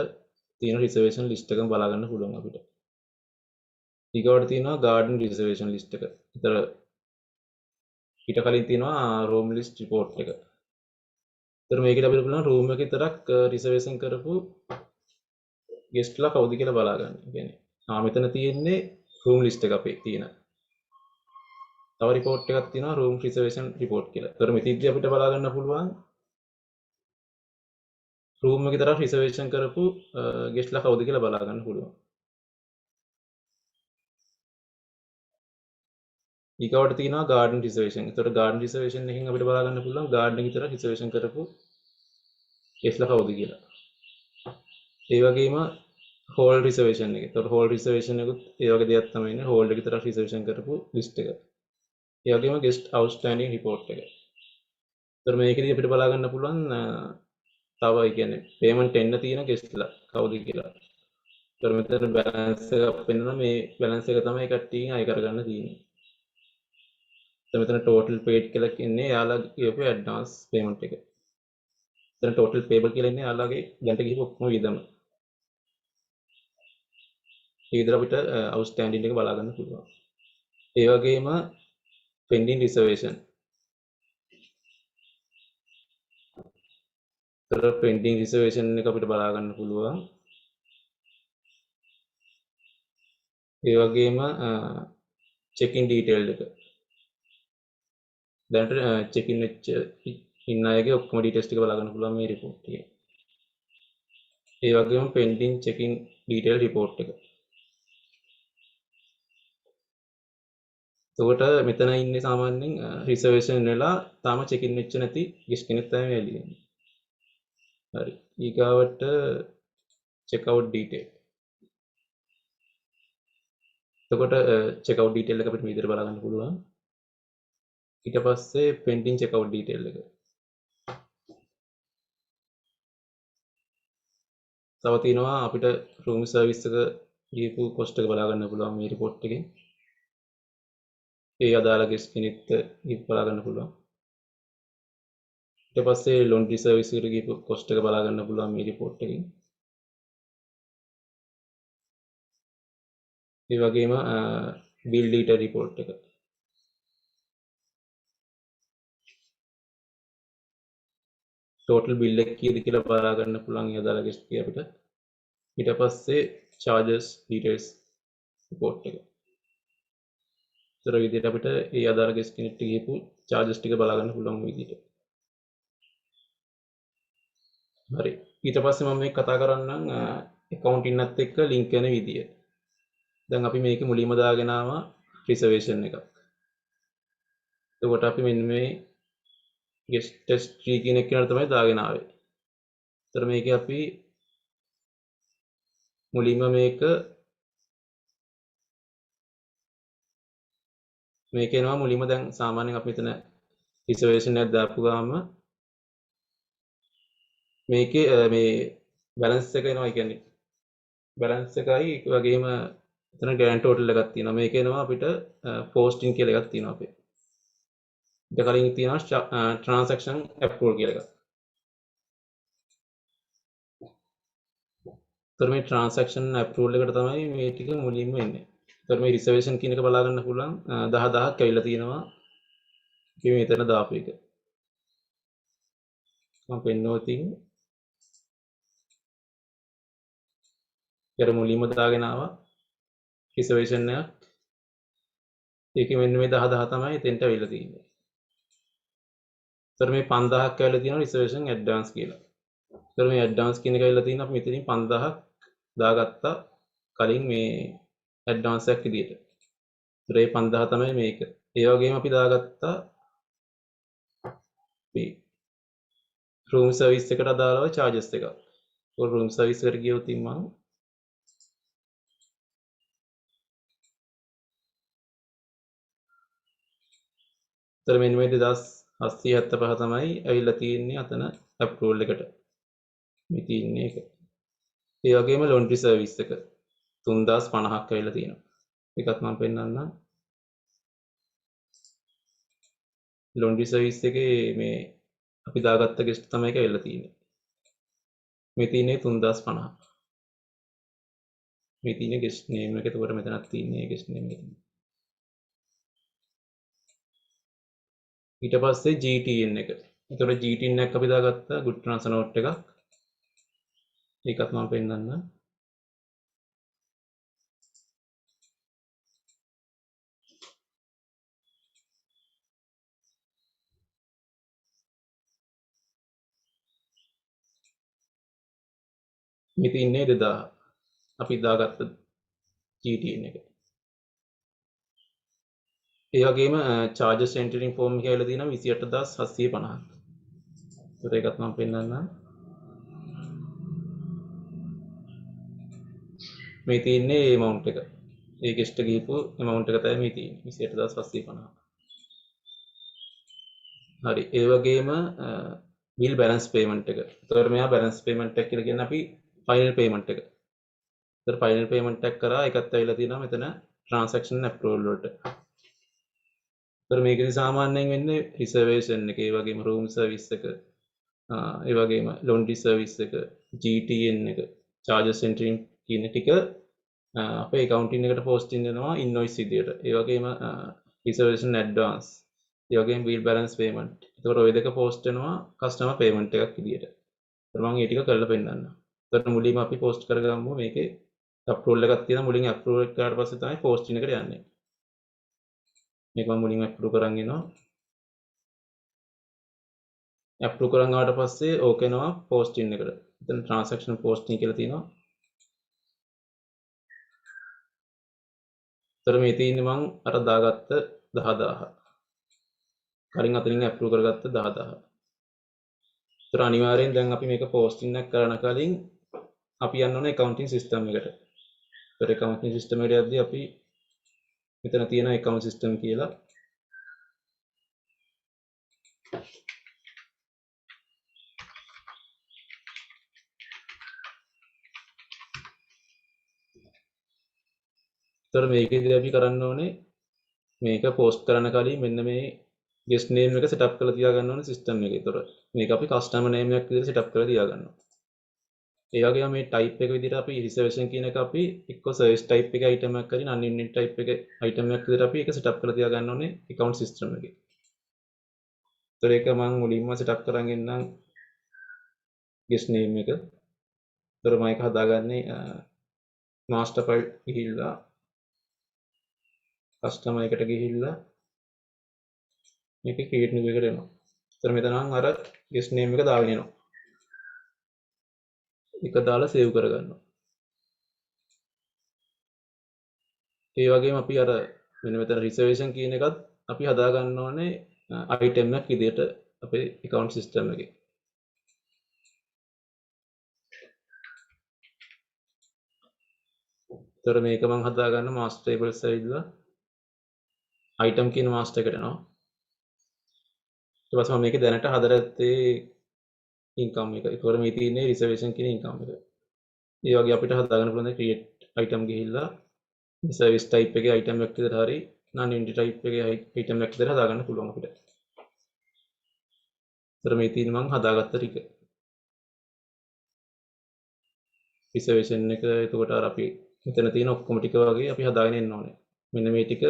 තියෙන reservation list එකම බලා ගන්න පුළුවන් අපිට. ඊගොඩ තියෙනවා garden reservation list එක. ඒතර ඊට කලින් තියෙනවා room list report එක. ඒතර මේකේ අපිට පුළුවන් room එක විතරක් reservation කරපු guest ලා කවුද කියලා බලා ගන්න. ඒ කියන්නේ මෙතන තියෙන්නේ room list එක අපේ තියෙන. තව report එකක් තියෙනවා room reservation report කියලා. ඒතර මෙතනදී අපිට බලා ගන්න පුළුවන් room එක විතරක් reservation කරපු guest ලා කවුද කියලා බලා ගන්න පුළුවන්. ඊගොඩ තියෙනවා garden reservation. ඒතර garden reservation එකෙන් අපිට බලා ගන්න පුළුවන් garden එක විතරක් reservation කරපු guest ලා කවුද කියලා. ඒ වගේම hall reservation එක. ඒතකොට hall reservation එකත් ඒ වගේ දෙයක් තමයි ඉන්නේ. hall එක විතරක් reservation කරපු list එක. ඒ වගේම guest outstanding report එක. ඒතකොට මේකෙදී අපිට බලා ගන්න පුළුවන් තව ඒ කියන්නේ payment එන්න තියෙන guest ලා කවුද කියලා. ඒතකොට මෙතන balance එක පෙන්නන මේ balance එක තමයි කට්ටියකින් අය කරගන්න තියෙන්නේ. එතකොට මෙතන total paid කියලා කියන්නේ යාලා කියපු advance payment එක. එතන total payable කියලා ඉන්නේ යාලාගේ දැන්ට ගිහපු ඔක්කොම වියදම. ඒ විදිහට අපිට අවුට්ස්ටෑන්ඩින් එක බලා ගන්න පුළුවන්. ඒ වගේම පෙන්ඩින් රිසර්වේෂන්. ඒතර පෙන්ඩින් රිසර්වේෂන් එක අපිට බලා ගන්න පුළුවන්. ඒ වගේම චෙක්-ඉන් ඩීටේල් එක. දැනට චෙක්-ඉන් වෙච්ච ඉන්න අයගේ ඔක්කොම ඩීටේල්ස් ටික බලා ගන්න පුළුවන් මේ report එකේ. ඒ වගේම පෙන්ඩින් චෙක්-ඉන් ඩීටේල් report එක. එතකොට මෙතන ඉන්නේ සාමාන්‍යයෙන් රිසර්වේෂන් වෙලා තාම චෙක්-ඉන් වෙච්ච නැති ගෙස්ට් කෙනෙක් තමයි එළිය ඉන්නේ. හරි. ඊගාවට checkout detail. එතකොට checkout detail එක අපිට මේ විදිහට බලා ගන්න පුළුවන්. ඊට පස්සේ pending checkout detail එක. තව තියෙනවා අපිට room service එක ගිහපු cost එක බලා ගන්න පුළුවන් මේ report එකෙන්. ඒ අදාළ ගෙස්ට් කෙනෙක්ට ගිහපු බලා ගන්න පුළුවන්. ඊට පස්සේ laundry service එකට ගිහපු cost එක බලා ගන්න පුළුවන් මේ report එකෙන්. ඒ වගේම bill detail report එක. total bill එක කීයද කියලා බලා ගන්න පුළුවන් ඒ අදාළ ගෙස්ට් කී අපිට. ඊට පස්සේ charges details report එක. ඒතර විදිහට අපිට ඒ අදාළ ගෙස්ට් කෙනෙක්ට ගිහපු charges ටික බලා ගන්න පුළුවන් විදිහට. හරි. ඊට පස්සේ මම මේ කතා කරන්නම් accounting එකත් එක්ක link වෙන විදිය. දැන් අපි මේකේ මුලින්ම දාගෙන ආවා reservation එකක්. එතකොට අපි මෙන්න මේ guest test 3 කියන එක තමයි දාගෙන ආවේ. ඒතර මේකේ අපි මුලින්ම මේක එනවා මුලින්ම දැන් සාමාන්‍යයෙන් අපි මෙතන reservation එකක් දාපු ගාම මේකේ මේ balance එක එනවා. ඒ කියන්නේ balance එකයි ඒ වගේම එතන grand total එකක් තියෙනවා. මේක එනවා අපිට posting කියලා එකක් තියෙනවා අපේ. ඊට කලින් තියෙනවා transaction approval කියලා එකක්. ඒතර මේ transaction approval එකට තමයි මේ ටික මුලින්ම එන්නේ. ඒතර මේ reservation කියන එක බලා ගන්න පුළුවන් 10000ක් ඇවිල්ලා තියෙනවා. කිව්වේ මෙතන දාපු එක. මම පෙන්වුවා තියෙන්නේ. ඊට මුලින්ම දාගෙන ආවා reservation එකක්. ඒකේ මෙන්න මේ 10000 තමයි එතෙන්ට ඇවිල්ලා තියෙන්නේ. ඒතර මේ 5000ක් ඇවිල්ලා තියෙනවා reservation advance කියලා. ඒතර මේ advance කියන එක ඇවිල්ලා තියෙනවා අපි මෙතනින් 5000ක් දාගත්තා කලින් මේ advance එකක් විදියට. ඒතර ඒ 5000 තමයි මේක. ඒ වගේම අපි දාගත්තා මේ room service එකට අදාළව charges එකක්. ඒක room service එකට ගියොත් මම ඒතර මෙන්න මේ 2775 තමයි ඇවිල්ලා තියෙන්නේ අතන approval එකට. මේ තියෙන්නේ ඒක. ඒ වගේම laundry service එක 3050ක් ඇවිල්ලා තියෙනවා. ඒකත් මම පෙන්නන්නම්. laundry service එකේ මේ අපි දාගත්ත ගෙස්ට් තමයි ඒක ඇවිල්ලා තියෙන්නේ. මේ තියෙන්නේ 3050. මේ තියෙන්නේ ගෙස්ට් නේම් එක. එතකොට මෙතනක් තියෙන්නේ ගෙස්ට් නේම් එක. ඊට පස්සේ GTN එක. එතකොට GTN එක අපි දාගත්තා good transfer note එකක්. ඒකත් මම පෙන්නන්නම්. මේ තියෙන්නේ 2000. අපි දාගත්ත GTN එක. ඒ වගේම charges entering form එක ඇවිල්ලා තියෙනවා 28750ක්. ඒකට ඒකත් මම පෙන්නන්නම්. මේ තියෙන්නේ amount එක. ඒ ගෙස්ට් එක ගිහපු amount එක තමයි මේ තියෙන්නේ 28750. හරි. ඒ වගේම bill balance payment එක. ඒතකොට මෙයා balance payment එක කියලා කියන්නේ අපි final payment එක. ඒතර final payment එක කරා ඒකත් ඇවිල්ලා තියෙනවා මෙතන transaction approval වලට. ඒතර මේකෙදි සාමාන්‍යයෙන් වෙන්නේ reservation එක, ඒ වගේම room service එක, ඒ වගේම laundry service එක, GTN එක, charges entering කියන ටික අපේ accounting එකට posting වෙනවා invoice විදියට. ඒ වගේම reservation advance, ඒ වගේම bill balance payment. ඒතකොට ওই දෙක post වෙනවා customer payment එකක් විදියට. ඒතර මම ඒ ටික කරලා පෙන්නන්නම්. ඒතර මුලින්ම අපි post කරගමු මේකේ approval එකක් තියෙනවා. මුලින් approval එක කරාට පස්සේ තමයි posting එකට යන්නේ. මේක මම මුලින් approve කරන් එනවා. approve කරන් ආවට පස්සේ ඕක එනවා posting එකට. එතන transaction posting කියලා තියෙනවා. ඒතර මේ තියෙන්නේ මං අර දාගත්ත 10000. කලින් අතනින් approve කරගත්ත 10000. ඒතර අනිවාර්යෙන් දැන් අපි මේක posting එක කරන කලින් අපි යන්න ඕනේ accounting system එකට. ඒතර accounting system එකට යද්දී අපි මෙතන තියෙන account system කියලා ඒතර මේකේදී අපි කරන්න ඕනේ මේක post කරන කලින් මෙන්න මේ guest name එක set up කරලා තියාගන්න ඕනේ system එකේ. ඒතර මේක අපි customer name එකක් විදිහට set up කරලා තියාගන්නවා. ඒ වගේම මේ type එක විදිහට අපි reservation කියන එක අපි එක්ක service type එකේ item එකක් හරි non unit type එකේ item එකක් විදිහට අපි ඒක set up කරලා තියාගන්න ඕනේ account system එකේ. ඒතර ඒක මම මුලින්ම set up කරන් ඉන්නම් guest name එක. ඒතර මම ඒක හදාගන්නේ master file ගිහිල්ලා customer එකට ගිහිල්ලා මේකේ create new එකට එනවා. ඒතර මෙතන නම් අර guest name එක දාගෙන එනවා. ඒක දාලා save කරගන්නවා. ඒ වගේම අපි අර මෙන්න මෙතන reservation කියන එකත් අපි හදා ගන්න ඕනේ item එකක් විදිහට අපේ account system එකේ. ඒතර මේක මම හදා ගන්න master tables ඇවිල්ලා item කියන master එකට එනවා. ඊට පස්සේ මම මේකේ දැනට හදලා ඇත්තේ income එක. ඒතකොට මේ තියෙන්නේ reservation කියන income එක. ඒ වගේ අපිට හදා ගන්න පුළුවන් create item ගිහිල්ලා service type එකේ item එකක් විතර හරි non unit type එකේ item එකක් විතර හදා ගන්න පුළුවන් අපිට. ඒතර මේ තියෙන්නේ මම හදාගත්ත ටික. reservation එක එතකොට අර අපි මෙතන තියෙන ඔක්කොම ටික වගේ අපි හදාගෙන එන්න ඕනේ. මෙන්න මේ ටික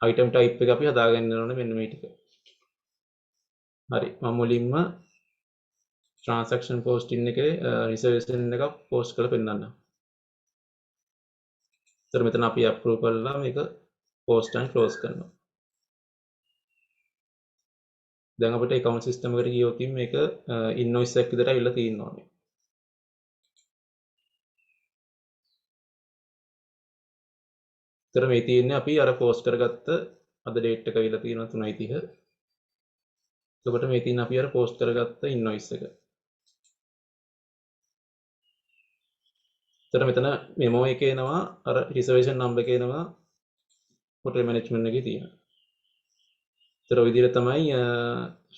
item type එක අපි හදාගෙන එන්න ඕනේ මෙන්න මේ ටික. හරි. මම මුලින්ම transaction posting එකේ reservation එකක් post කරලා පෙන්නන්නම්. ඒතර මෙතන අපි approve කරලා මේක post and close කරනවා. දැන් අපිට account system එකට ගියොත් මේක invoice එකක් විදිහට අවිල්ල තියෙනවා. ඒතර මේ තියෙන්නේ අපි අර post කරගත්ත අද date එක අවිල්ල තියෙනවා 3:30. එතකොට මේ තියෙන අපි අර post කරගත්ත invoice එක. එතන මෙතන memo එකේ එනවා අර reservation number එකේ එනවා hotel management එකේ තියෙන. ඒතර ඔය විදිහට තමයි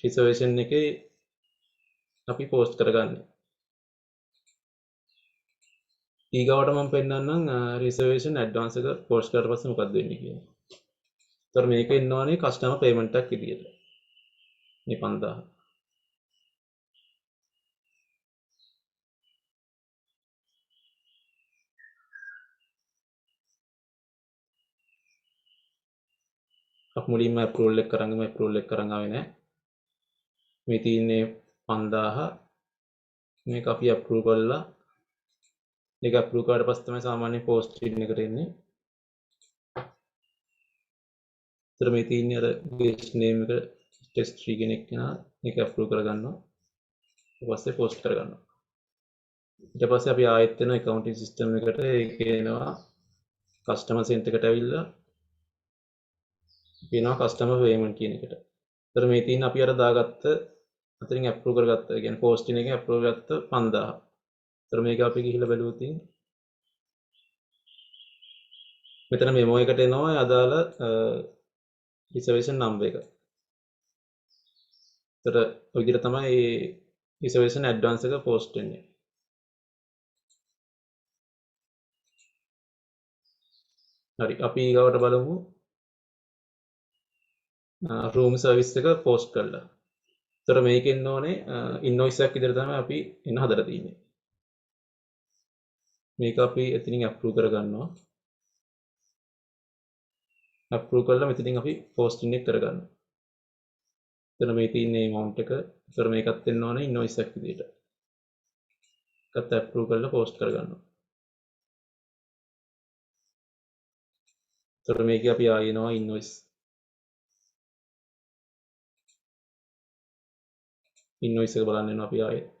reservation එකේ අපි post කරගන්නේ. ඊගාවට මම පෙන්නන්නම් reservation advance එක post කරලා පස්සේ මොකක්ද වෙන්නේ කියලා. ඒතර මේක එන්නවනේ customer payment එකක් විදියට. මේ 5000. අපි මුලින්ම approval එක කරන් approval එක කරන් ආවේ නැහැ. මේ තියෙන්නේ 5000. මේක අපි approve කරලා මේක approve කරාට පස්සේ තමයි සාමාන්‍ය post screen එකට එන්නේ. ඒතර මේ තියෙන්නේ අර guest name එක test 3 කෙනෙක් කෙනා මේක approve කරගන්නවා. ඊට පස්සේ post කරගන්නවා. ඊට පස්සේ අපි ආයෙත් වෙන accounting system එකට ඒක එනවා customer center එකට ඇවිල්ලා කියනවා customer payment කියන එකට. ඒතර මේ තියෙන අපි අර දාගත්ත අතරින් approve කරගත්ත. ඒ කියන්නේ posting එකේ approve කරගත්ත 5000. ඒතර මේක අපි ගිහිල්ලා බැලුවොත් මෙතන memo එකට එනවා අදාළ reservation number එක. ඒතර ඔය විදිහට තමයි reservation advance එක post වෙන්නේ. හරි අපි ඊගාවට බලමු room service එක post කරලා. ඒතර මේකෙන් ඕනේ invoice එකක් විදිහට තමයි අපි එන්න හදලා තියෙන්නේ. මේක අපි එතනින් අප්‍රූව් කරගන්නවා. අප්‍රූව් කරලා මෙතනින් අපි පෝස්ටින් එක කරගන්නවා. එතන මේ තියෙන amount එක. ඒතර මේකත් එන්න ඕනේ invoice එකක් විදියට. ඒකත් අප්‍රූව් කරලා පෝස්ට් කරගන්නවා. ඒතර මේකේ අපි ආයෙනවා invoice එක බලන්න වෙනවා අපි ආයෙත්.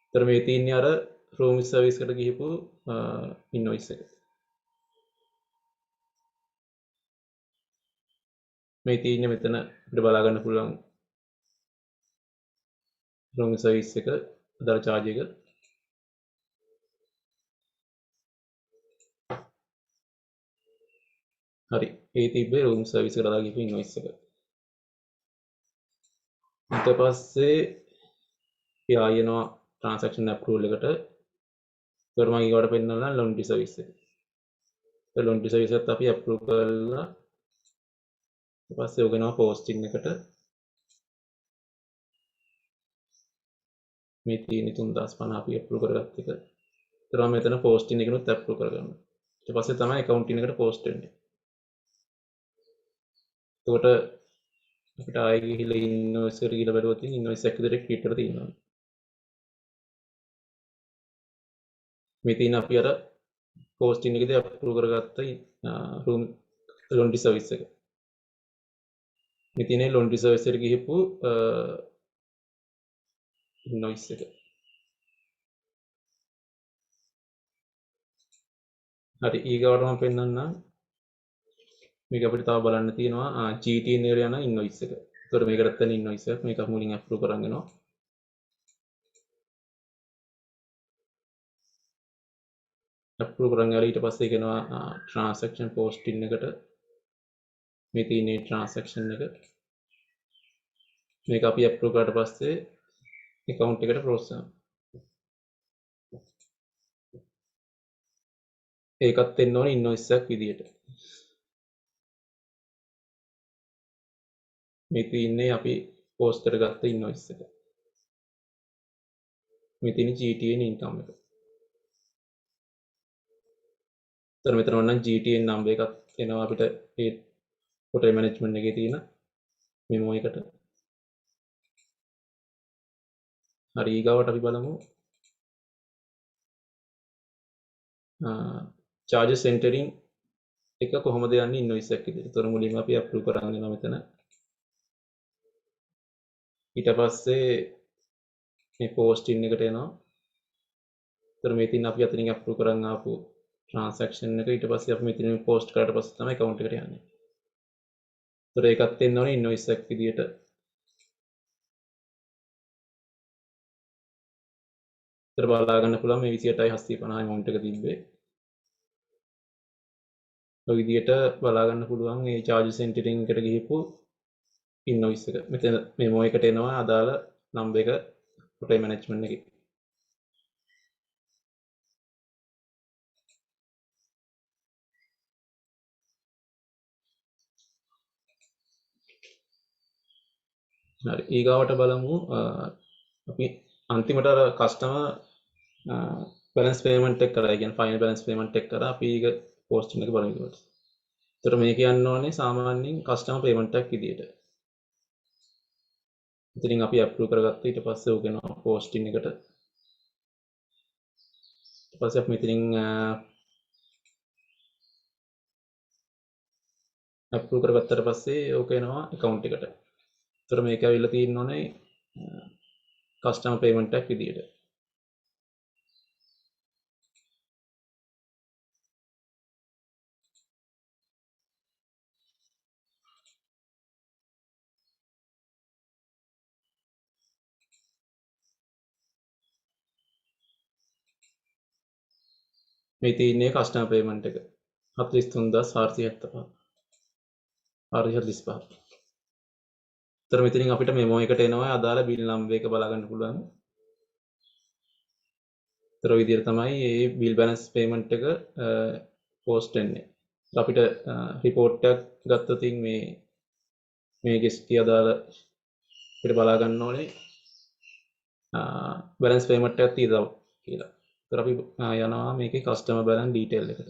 ඒතර මේ තියෙන්නේ අර room service එකට ගිහපු invoice එක. මේ තියෙන්නේ මෙතන අපිට බලා ගන්න පුළුවන් room service එක අදාළ charge එක. හරි. ඒ තිබ්බේ room service එකට අදාළ ගිහපු invoice එක. ඊට පස්සේ අපි ආයෙනවා transaction approval එකට. ඒතර මම ඊගොඩ පෙන්නනවා laundry service එක. ඒ laundry service එකත් අපි approve කරලා ඊට පස්සේ ඔගෙනවා posting එකට. මේ තියෙන 3050 අපි approve කරගත්ත එක. ඒතර මම මෙතන posting එකනොත් approve කරගන්නවා. ඊට පස්සේ තමයි accounting එකට post වෙන්නේ. එතකොට අපිට ආයෙ ගිහිල්ලා invoice එකට ගිහිල්ලා බලුවොත් invoice එක විදිහට create කරලා තියෙනවා. මේ තියෙන අපි අර posting එකේදී approve කරගත්ත room laundry service එක. මේ තියෙන laundry service එකට ගිහපු invoice එක. හරි ඊගාවට මම පෙන්නන්නම් මේක අපිට තව බලන්න තියෙනවා GTN එකට යන invoice එක. ඒතකොට මේකටත් තියෙන invoice එකක් මේක මුලින් approve කරන් යනවා. approve කරන් ගාලා ඊට පස්සේ කියනවා transaction posting එකට මේ තියෙන transaction එක. මේක අපි approve කරාට පස්සේ account එකට process වෙනවා. ඒකත් එන්න ඕනේ invoice එකක් විදියට. මේ තියෙන්නේ අපි post කරගත්ත invoice එක. මේ තියෙන GTN income එක. ඒතර මෙතන වන්නම් GTN number එකක් එනවා අපිට ඒ hotel management එකේ තියෙන memo එකට. හරි ඊගාවට අපි බලමු charges entering එක කොහොමද යන්නේ invoice එකක් විදියට. ඒතර මුලින්ම අපි approve කරන් යනවා මෙතන. ඊට පස්සේ මේ posting එකට එනවා. ඒතර මේ තියෙන අපි අතනින් approve කරන් ආපු transaction එක ඊට පස්සේ අපි මෙතනින් post කරාට පස්සේ තමයි account එකට යන්නේ. ඒතර ඒකත් එන්න ඕනේ invoice එකක් විදියට. ඒතර බලා ගන්න පුළුවන් මේ 28,750 amount එක තිබ්බේ. ඔය විදියට බලා ගන්න පුළුවන් මේ charges entering එකට ගිහපු invoice එක. මෙතන memo එකට එනවා අදාළ number එක hotel management එකේ. හරි ඊගාවට බලමු අපි අන්තිමට අර කස්ටමර් balance payment එක කරා. ඒ කියන්නේ final balance payment එක කරා අපි ඒක posting එක බලමු ඊට. ඒතර මේ කියන්න ඕනේ සාමාන්‍යයෙන් customer payment එකක් විදියට. ඉතින් අපි approve කරගත්තා ඊට පස්සේ ඕක එනවා posting එකට. ඊට පස්සේ අපි මෙතනින් approve කරගත්තට පස්සේ ඕක එනවා account එකට. ඒතර මේක ඇවිල්ලා තියෙන්න ඕනේ customer payment එකක් විදියට. මේ තියෙන්නේ customer payment එක 43475. 445. ඒතර මෙතනින් අපිට memo එකට එනවා අදාළ bill number එක බලා ගන්න පුළුවන්. ඒතර ඔය විදිහට තමයි මේ bill balance payment එක post වෙන්නේ. අපිට report එකක් ගත්තොත් මේ guest අදාළ අපිට බලා ගන්න ඕනේ balance payment එකක් තියෙනවා කියලා. ඒතර අපි යනවා මේකේ කස්ටමර් බැලන්ස් ඩීටේල් එකට.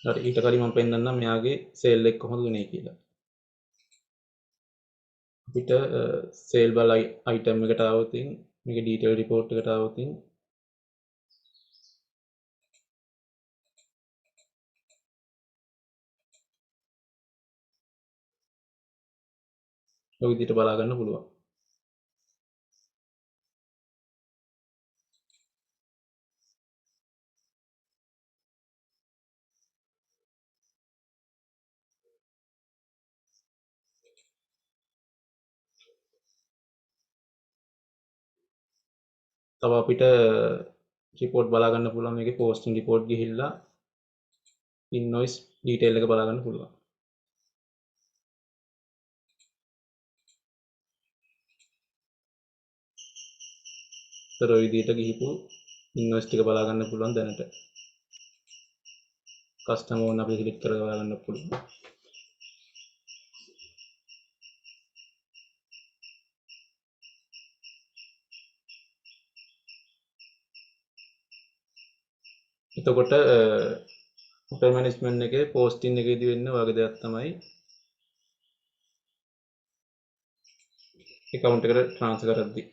හරි ඊට කලින් මම පෙන්නන්නම් මෙයාගේ සේල් එක කොහොමද උනේ කියලා. අපිට සේල් බල අයිටම් එකට ආවොතින් මේකේ ඩීටේල් රිපෝට් එකට ආවොතින් ඔය විදිහට බලා ගන්න පුළුවන්. තව අපිට රිපෝට් බලා ගන්න පුළුවන් මේකේ පෝස්ටිං රිපෝට් ගිහිල්ලා ඉන්වොයිස් ඩීටේල් එක බලා ගන්න පුළුවන්. ඒතර ඔය විදිහට ගිහිපු ඉන්වොයිස් ටික බලා ගන්න පුළුවන් දැනට. කස්ටමර් ඕන අපි සිලෙක්ට් කරලා බලා ගන්න පුළුවන්. එතකොට හොටෙල් මැනේජ්මන්ට් එකේ පෝස්ටිං එකේදී වෙන්න වගේ දෙයක් තමයි account එකට transfer කරද්දී